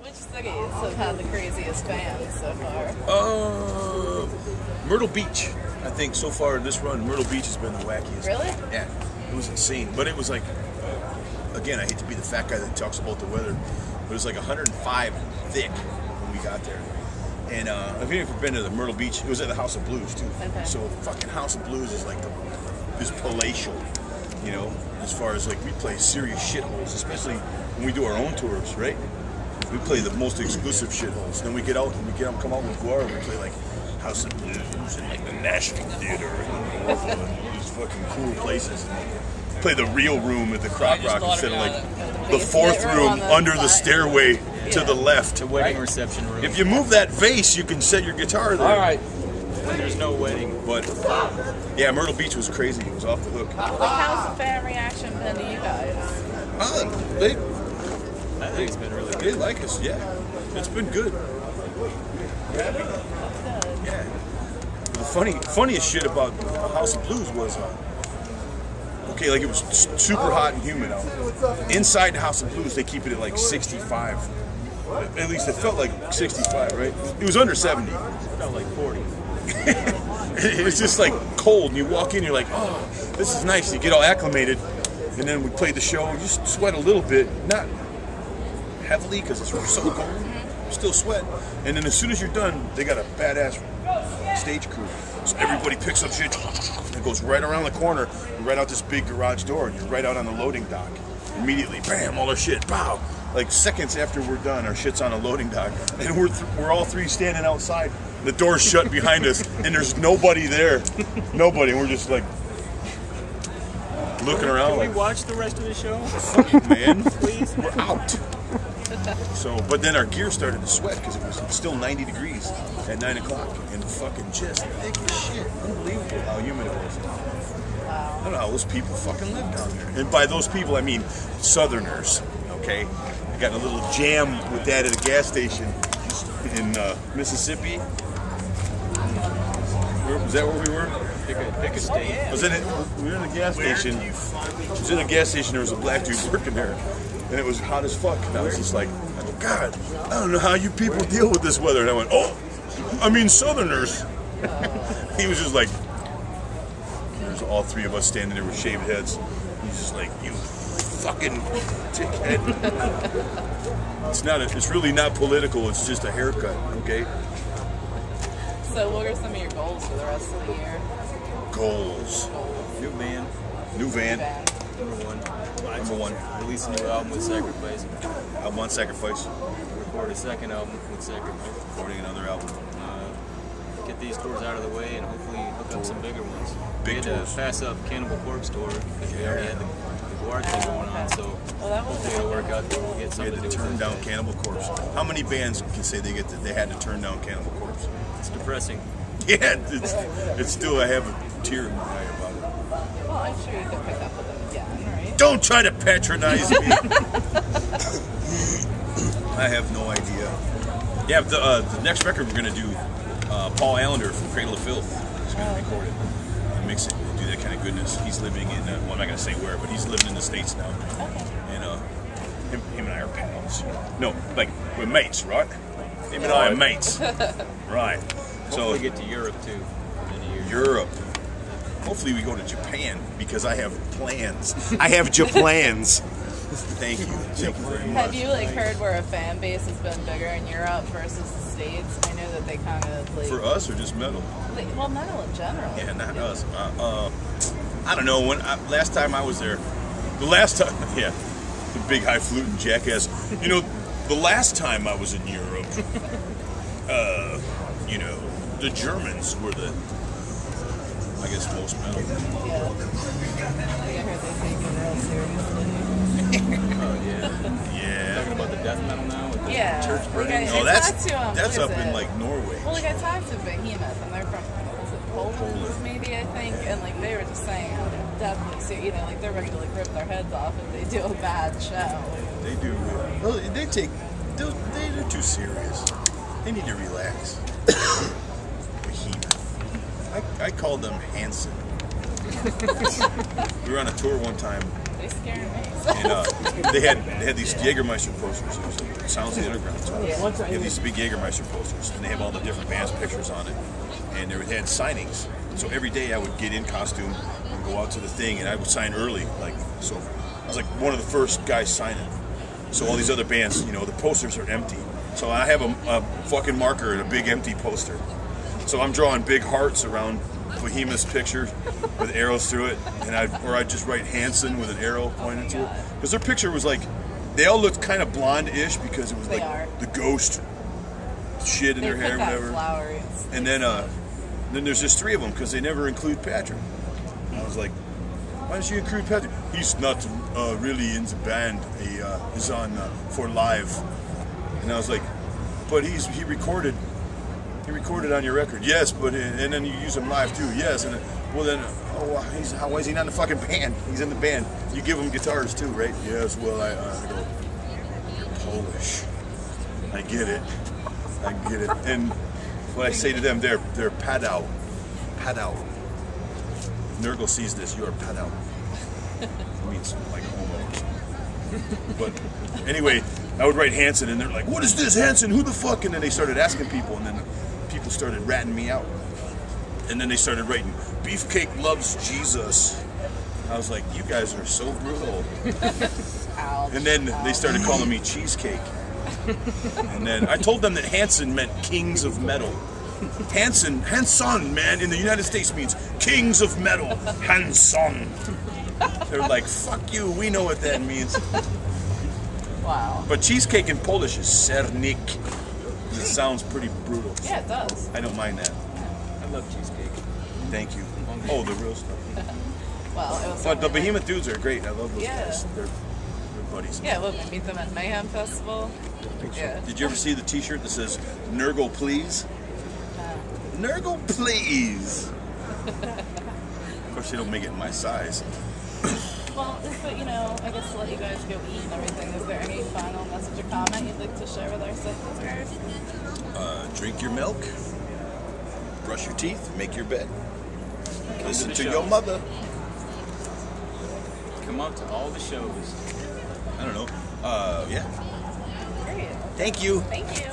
Which cities have had the craziest fans so far? Myrtle Beach. I think so far this run, Myrtle Beach has been the wackiest. Really? Yeah. It was insane. But it was like, again, I hate to be the fat guy that talks about the weather, but it was like 105 thick when we got there. And if you've ever been to the Myrtle Beach, it was at the House of Blues too. Okay. So fucking House of Blues is like this palatial, you know, as far as like we play serious shitholes, especially when we do our own tours, right? We play the most exclusive shitholes. Then we get out and come out with Guar, we play like House of Blues and like the National Theater and these fucking cool places. Play the real room at the Croc Rock instead of like the fourth room under the stairway to the left. The wedding reception room. If you move that vase, you can set your guitar there. All right. When there's no wedding. But yeah, Myrtle Beach was crazy. It was off the hook. Like, how's the fan reaction been to you guys? I think it's been really good. They like us, yeah. It's been good. Yeah. The funniest shit about House of Blues was, okay, like it was super hot and humid out. Inside the House of Blues, they keep it at like 65. At least it felt like 65, right? It was under 70. It felt like 40. It was just like cold, and you walk in, you're like, oh, this is nice. You get all acclimated, and then we played the show. You just sweat a little bit, not heavily because it's so cold. Still sweat. And then as soon as you're done, they got a badass stage crew. So everybody picks up shit and it goes right around the corner, right out this big garage door, and you're right out on the loading dock. Immediately, bam, all our shit, pow. Like seconds after we're done, our shit's on a loading dock, and we're all three standing outside. The door's shut behind us, and there's nobody there. Nobody. And we're just like looking around. Can like, we watch the rest of the show? Man, Please? we're out. So, but then our gear started to sweat because it was still 90 degrees at 9 o'clock, and fucking just thick as shit. Unbelievable how humid it was. I don't know how those people fucking live down there. And by those people, I mean Southerners. Okay, I got in a little jam with that at a gas station in Mississippi. Was that where we were? Pick a state. We were in a gas station. It was in a gas station. There was a black dude working there, and it was hot as fuck. And I was just like, oh, God, I don't know how you people deal with this weather. And I went, oh, I mean Southerners. He was just like, there's all three of us standing there with shaved heads. He's just like, you fucking dickhead. It's really not political. It's just a haircut, okay? So what are some of your goals for the rest of the year? Goals. New van. New van. Number one. Release a new album with Sacrifice. Album on Sacrifice. Record a second album with Sacrifice. Recording another album. Get these tours out of the way and hopefully hook up some bigger ones. Big we had tours. to pass up Cannibal Corpse tour because we already had the Guar thing going on, so hopefully it'll work out that we'll get We something had to to do turn with down it. Cannibal Corpse. How many bands can say they had to turn down Cannibal Corpse? It's depressing. Yeah, it's still, I have a tear in my eye about it. Well, I'm sure you can pick up with them again, right? Don't try to patronize me. I have no idea. Yeah, the next record we're going to do, Paul Allender from Cradle of Filth is going to record it. Mix it, do that kind of goodness. He's living in, well, I'm not going to say where, but he's living in the States now. And him and I are pals. No, like, we're mates, right? Him and I are mates. Right. Hopefully we get to Europe too. Europe. Hopefully we go to Japan because I have plans. I have Japlans. Thank you. Thank you very much. Have you heard where a fan base has been bigger in Europe versus the States? I know that they kind of For us or just metal? well, metal in general. Yeah, not us. I don't know. Last time I was there, the big highfalutin jackass. You know, the last time I was in Europe, you know, the Germans were the, I guess, most metal. Yeah. I heard they take it real seriously. Oh yeah. Yeah. Talking about the death metal now with the church Like burning. I that's talked to that's what up is in it? like Norway. Well, I talked to Behemoth, and they're from Poland, maybe, I think, and they were just saying how they're definitely they're ready to rip their heads off if they do a bad show. They do. Well, they're too serious. They need to relax. Behemoth. I called them Hanson. We were on a tour one time They scare me. And they had these Jägermeister posters. It was like Sounds of the Underground. Yeah. They had these big Jägermeister posters, and they have all the different bands' pictures on it. And they had signings. So every day I would get in costume and go out to the thing, and I would sign early. So I was like one of the first guys signing. So all these other bands, you know, the posters are empty. So I have a fucking marker and a big empty poster. So I'm drawing big hearts around Behemoth's picture with arrows through it, and I'd just write Hanson with an arrow pointing to it. Because their picture was like, they all looked kind of blonde-ish because it was like the ghost shit in their hair, whatever. And then there's just 3 of them because they never include Patrick. And I was like, why don't you include Patrick? He's not really in the band. He's on for live. And I was like, but he recorded on your record. Yes, but and then you use him live too. Yes, and why is he not in the fucking band? He's in the band. You give him guitars too, right? Yes. Well, I go, you're Polish. I get it. And when I say to them, they're padał. Nurgle sees this. You are padał. It means like homo. But anyway, I would write Hanson, and they're like, "What is this, Hanson? Who the fuck?" And then they started asking people, and then people started ratting me out. And then they started writing, "Beefcake loves Jesus." I was like, "You guys are so brutal." Ouch. And then they started calling me Cheesecake. And then I told them that Hanson meant Kings of Metal. Hanson, man, in the United States means Kings of Metal. Hanson. They're like, fuck you, we know what that means. Wow. But cheesecake in Polish is sernik. It sounds pretty brutal. Yeah, it does. I don't mind that. I love cheesecake. Thank you. Oh, the real stuff. Well, it was. But the Behemoth dudes are great. I love those guys. They're buddies. Yeah, look, I meet them at Mayhem Festival. Yeah. Did you ever see the T-shirt that says "Nurgle, please"? Nurgle, please. Of course, they don't make it in my size. Well, but you know, I guess to let you guys go eat and everything, is there any final message or comment you'd like to share with our listeners? Drink your milk, brush your teeth, make your bed, listen to your mother. Come up to all the shows. I don't know. Yeah. Great. Thank you. Thank you.